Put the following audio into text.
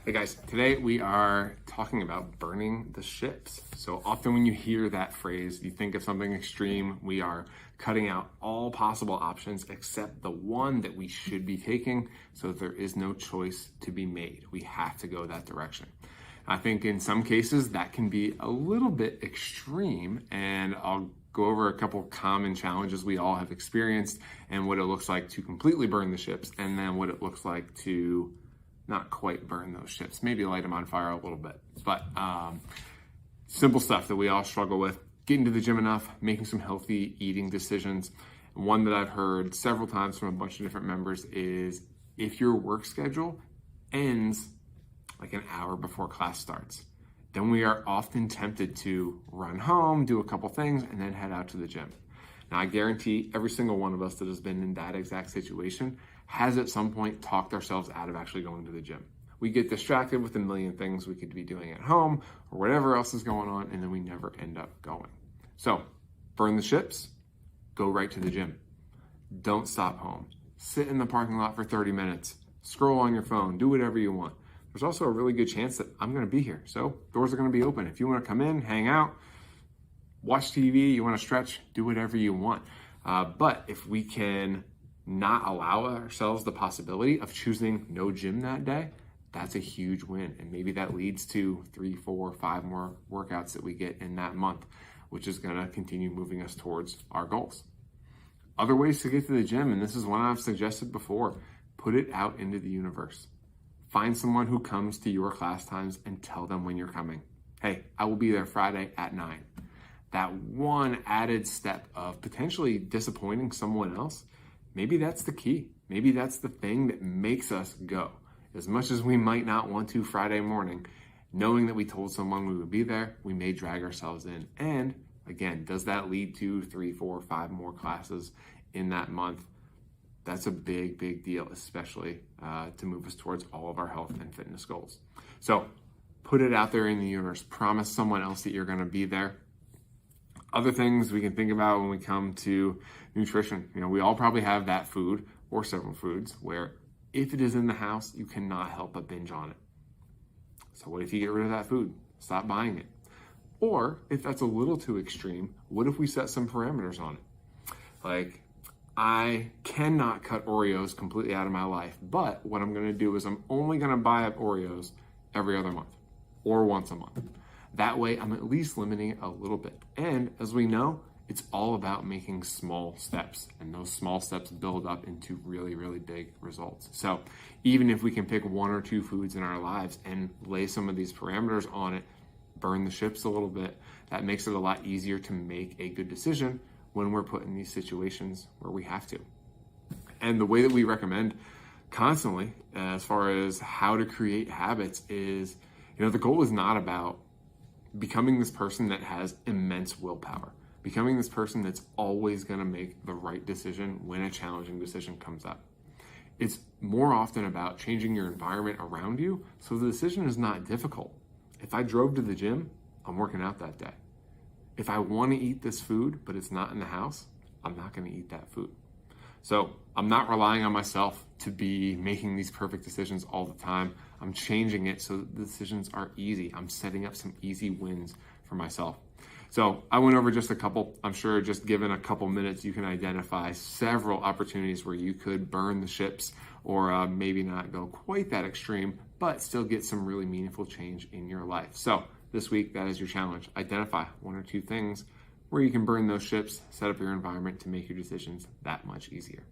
Hey guys, today we are talking about burning the ships. So often when you hear that phrase, you think of something extreme. We are cutting out all possible options except the one that we should be taking, so that there is no choice to be made. We have to go that direction. I think in some cases that can be a little bit extreme, and I'll go over a couple common challenges we all have experienced and what it looks like to completely burn the ships, and then what it looks like to not quite burn those ships, maybe light them on fire a little bit. But simple stuff that we all struggle with: getting to the gym enough, making some healthy eating decisions. One that I've heard several times from a bunch of different members is if your work schedule ends like an hour before class starts, then we are often tempted to run home, do a couple things, and then head out to the gym. Now, I guarantee every single one of us that has been in that exact situation has at some point talked ourselves out of actually going to the gym. We get distracted with a million things we could be doing at home or whatever else is going on, and then we never end up going. So, burn the ships, go right to the gym. Don't stop home. Sit in the parking lot for 30 minutes, scroll on your phone, do whatever you want. There's also a really good chance that I'm gonna be here, so doors are gonna be open. If you wanna come in, hang out, watch TV, you wanna stretch, do whatever you want. But if we can not allow ourselves the possibility of choosing no gym that day, that's a huge win. And maybe that leads to 3, 4, 5 more workouts that we get in that month, which is gonna continue moving us towards our goals. Other ways to get to the gym, and this is one I've suggested before: put it out into the universe. Find someone who comes to your class times and tell them when you're coming. Hey, I will be there Friday at 9. That one added step of potentially disappointing someone else, maybe that's the key. Maybe that's the thing that makes us go. As much as we might not want to Friday morning, knowing that we told someone we would be there, we may drag ourselves in. And again, does that lead to 3, 4, 5 more classes in that month? That's a big, big deal, especially to move us towards all of our health and fitness goals. So put it out there in the universe. Promise someone else that you're gonna be there. Other things we can think about when we come to nutrition. We all probably have that food or several foods where if it is in the house, you cannot help but binge on it. So what if you get rid of that food? Stop buying it. Or if that's a little too extreme, what if we set some parameters on it? Like, I cannot cut Oreos completely out of my life, but what I'm gonna do is I'm only gonna buy up Oreos every other month or once a month. That way, I'm at least limiting it a little bit. And as we know, it's all about making small steps, and those small steps build up into really, really big results. So even if we can pick 1 or 2 foods in our lives and lay some of these parameters on it, burn the ships a little bit, that makes it a lot easier to make a good decision when we're put in these situations where we have to. And the way that we recommend constantly, as far as how to create habits, is, the goal is not about becoming this person that has immense willpower, becoming this person that's always going to make the right decision when a challenging decision comes up. It's more often about changing your environment around you so the decision is not difficult. If I drove to the gym, I'm working out that day. If I want to eat this food, but it's not in the house, I'm not going to eat that food. So I'm not relying on myself to be making these perfect decisions all the time. I'm changing it so the decisions are easy. I'm setting up some easy wins for myself. So I went over just a couple. I'm sure just given a couple minutes, you can identify several opportunities where you could burn the ships, or maybe not go quite that extreme, but still get some really meaningful change in your life. So this week, that is your challenge. Identify 1 or 2 things where you can burn those ships, set up your environment to make your decisions that much easier.